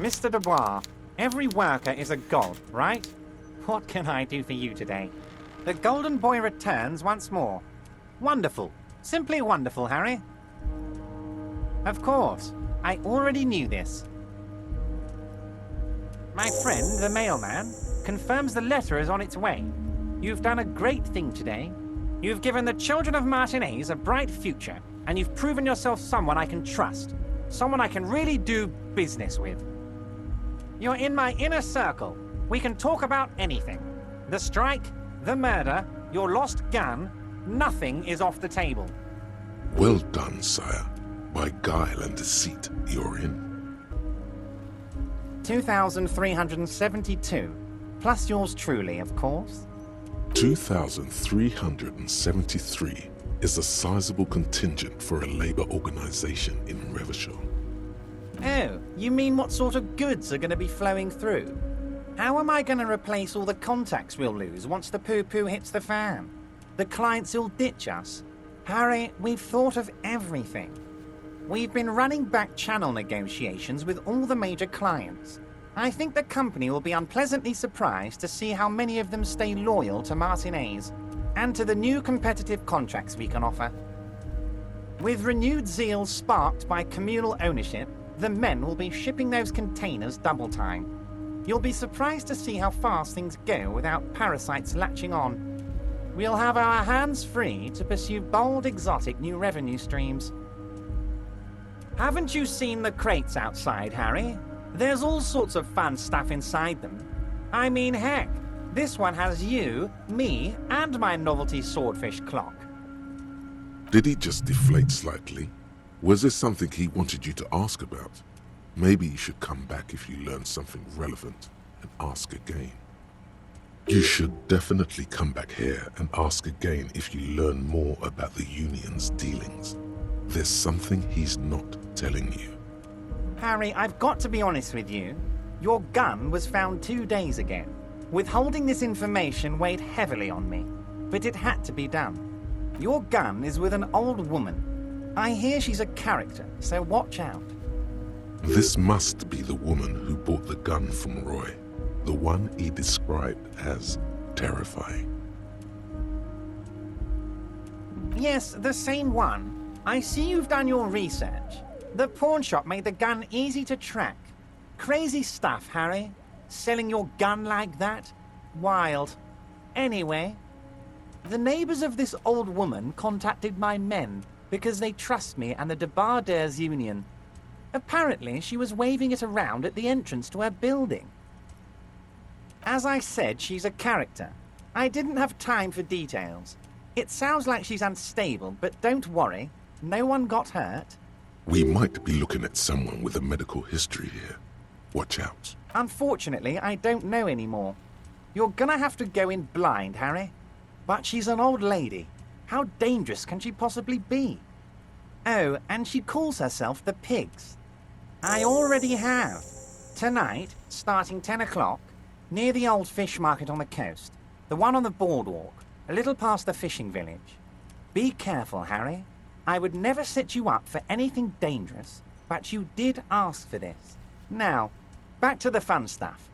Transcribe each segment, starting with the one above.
Mr. Dubois, every worker is a god, right? What can I do for you today? The golden boy returns once more. Wonderful. Simply wonderful, Harry. Of course. I already knew this. My friend, the mailman, confirms the letter is on its way. You've done a great thing today. You've given the children of Martinez a bright future, and you've proven yourself someone I can trust. Someone I can really do business with. You're in my inner circle. We can talk about anything. The strike, the murder, your lost gun, nothing is off the table. Well done, sire. By guile and deceit, you're in. 2,372. Plus yours truly, of course. 2,373 is a sizable contingent for a labor organization in Revachol. Oh, you mean what sort of goods are going to be flowing through? How am I going to replace all the contacts we'll lose once the poo-poo hits the fan? The clients will ditch us. Harry, we've thought of everything. We've been running back channel negotiations with all the major clients. I think the company will be unpleasantly surprised to see how many of them stay loyal to Martinez and to the new competitive contracts we can offer. With renewed zeal sparked by communal ownership, the men will be shipping those containers double time. You'll be surprised to see how fast things go without parasites latching on. We'll have our hands free to pursue bold, exotic new revenue streams. Haven't you seen the crates outside, Harry? There's all sorts of fun stuff inside them. I mean, heck, this one has you, me, and my novelty swordfish clock. Did he just deflate slightly? Was there something he wanted you to ask about? Maybe you should come back if you learn something relevant and ask again. You should definitely come back here and ask again if you learn more about the Union's dealings. There's something he's not telling you. Harry, I've got to be honest with you. Your gun was found 2 days ago. Withholding this information weighed heavily on me, but it had to be done. Your gun is with an old woman. I hear she's a character, so watch out. This must be the woman who bought the gun from Roy, the one he described as terrifying. Yes, the same one. I see you've done your research. The pawn shop made the gun easy to track. Crazy stuff, Harry. Selling your gun like that? Wild. Anyway, the neighbors of this old woman contacted my men because they trust me and the Debardeurs Union. Apparently, she was waving it around at the entrance to her building. As I said, she's a character. I didn't have time for details. It sounds like she's unstable, but don't worry. No one got hurt. We might be looking at someone with a medical history here. Watch out. Unfortunately, I don't know anymore. You're gonna have to go in blind, Harry. But she's an old lady. How dangerous can she possibly be? Oh, and she calls herself the Pigs. I already have. Tonight, starting 10 o'clock, near the old fish market on the coast. The one on the boardwalk, a little past the fishing village. Be careful, Harry. I would never set you up for anything dangerous, but you did ask for this. Now, back to the fun stuff.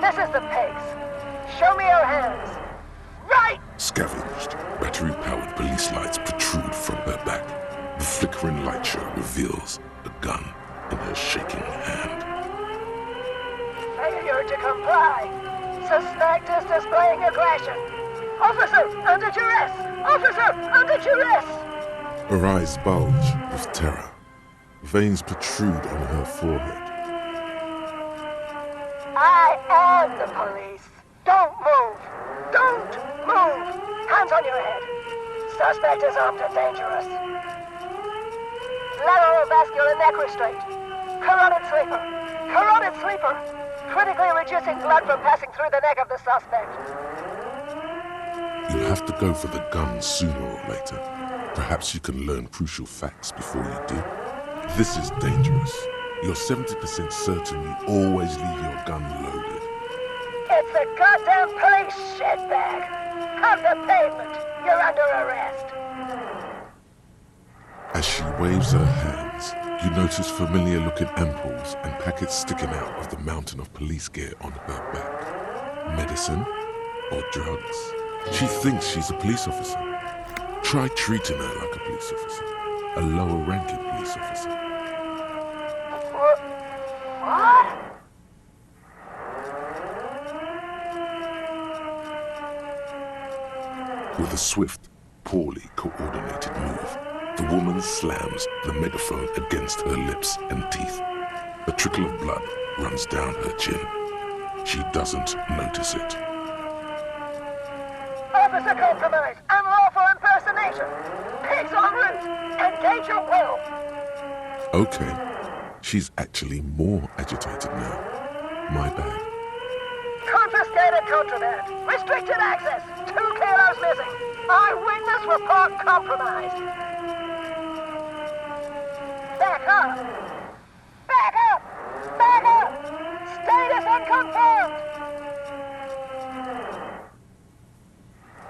This is the Pigs. Show me your hands. Right! Scavenged, battery-powered police lights protrude from her back. The flickering light show reveals a gun in her shaking hand. Failure to comply. Suspect is displaying aggression. Officer, under duress! Officer, under duress! Her eyes bulge with terror. Veins protrude on her forehead. I am the police. Don't move. Don't move. Hands on your head. Suspect is armed and dangerous. Lateral neck restraint. Carotid sleeper. Carotid sleeper. Critically reducing blood from passing through the neck of the suspect. You have to go for the gun sooner or later. Perhaps you can learn crucial facts before you do. This is dangerous. You're 70% certain you always leave your gun loaded. It's the goddamn police shitbag. Off the pavement. You're under arrest. As she waves her hands, you notice familiar-looking ampoules and packets sticking out of the mountain of police gear on her back. Medicine or drugs? She thinks she's a police officer. Try treating her like a police officer. A lower-ranking police officer. What? With a swift, poorly coordinated move, the woman slams the megaphone against her lips and teeth. A trickle of blood runs down her chin. She doesn't notice it. Officer compromise. Unlawful impersonation. Pigs en route. Engage your will. Okay. She's actually more agitated now. My bad. Confiscated contraband. Restricted access. 2 kilos missing. Eyewitness report compromised. Back up. Back up. Back up. Status unconfirmed.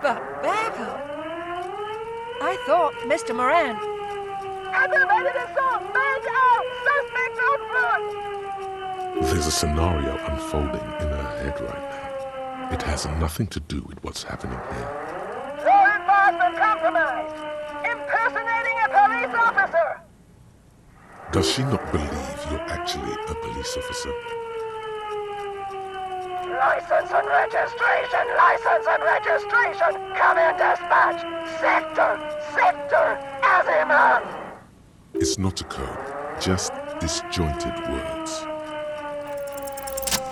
But back up. I thought Mr. Moran. Aggravated assault. Back out. Suspect on foot. There's a scenario unfolding in her head right now. It has nothing to do with what's happening here. Law enforcement compromised. Impersonating a police officer. Does she not believe you're actually a police officer? License and registration. License and registration. Come in dispatch. Sector. Azimuth. It's not a code, just disjointed words.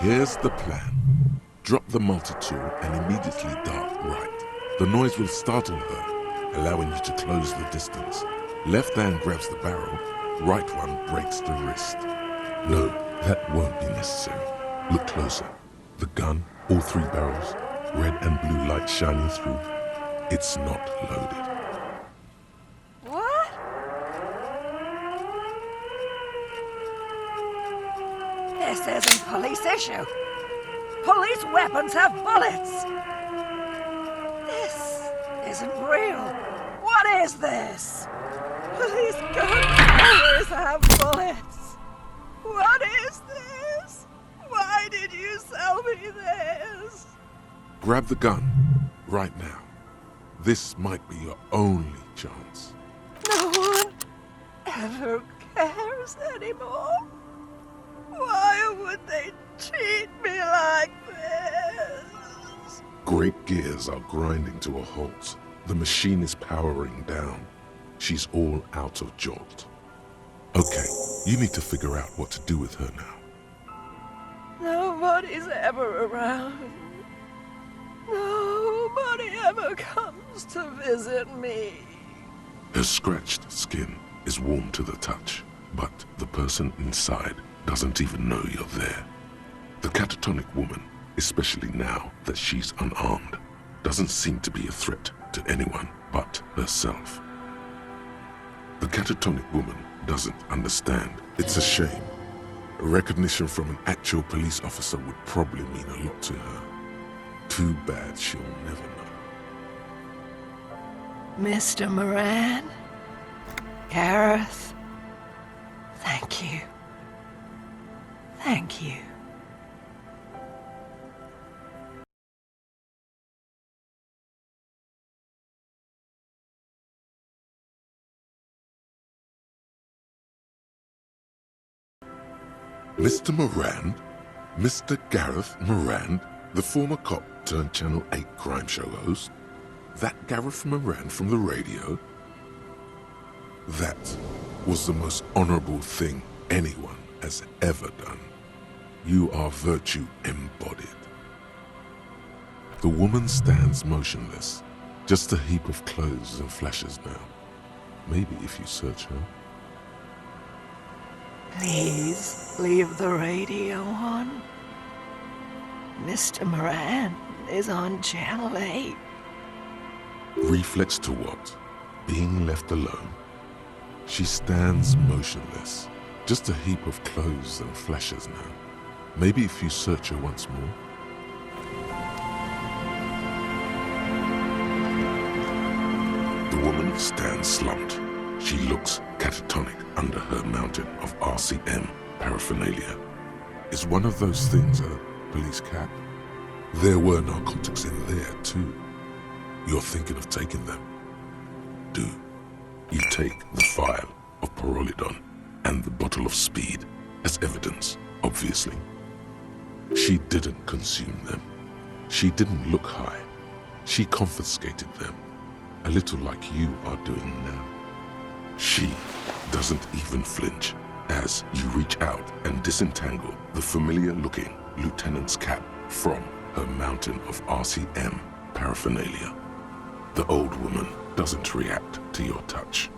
Here's the plan. Drop the multi-tool and immediately dart right. The noise will startle her, allowing you to close the distance. Left hand grabs the barrel, right one breaks the wrist. No, that won't be necessary. Look closer. The gun, all 3 barrels, red and blue light shining through. It's not loaded. What? This isn't police issue. Police weapons have bullets. This isn't real. What is this? Police gun carriers have bullets. What is this? Why did you sell me this? Grab the gun, right now. This might be your only chance. No one ever cares anymore. Why would they treat me like this? Great gears are grinding to a halt. The machine is powering down. She's all out of jolt. Okay, you need to figure out what to do with her now. Nobody's ever around. Nobody ever comes to visit me. Her scratched skin is warm to the touch, but the person inside doesn't even know you're there. The catatonic woman, especially now that she's unarmed, doesn't seem to be a threat to anyone but herself. The catatonic woman doesn't understand. It's a shame. Recognition from an actual police officer would probably mean a lot to her. Too bad she'll never know. Mr. Moran? Gareth? Thank you. Thank you. Mr. Morand? Mr. Gareth Morand? The former cop turned Channel 8 crime show host? That Gareth Morand from the radio? That was the most honorable thing anyone has ever done. You are virtue embodied. The woman stands motionless, just a heap of clothes and flashes now. Maybe if you search her. Please leave the radio on. Mr. Moran is on Channel 8. Reflex to what? Being left alone? She stands motionless, just a heap of clothes and flashes now. Maybe if you search her once more. The woman stands slumped. She looks catatonic under her mountain of RCM paraphernalia. Is one of those things a police cap? There were narcotics in there too. You're thinking of taking them. Do. You take the vial of Pyrrolidon and the bottle of speed as evidence, obviously. She didn't consume them. She didn't look high. She confiscated them, a little like you are doing now. She doesn't even flinch as you reach out and disentangle the familiar-looking lieutenant's cap from her mountain of RCM paraphernalia. The old woman doesn't react to your touch.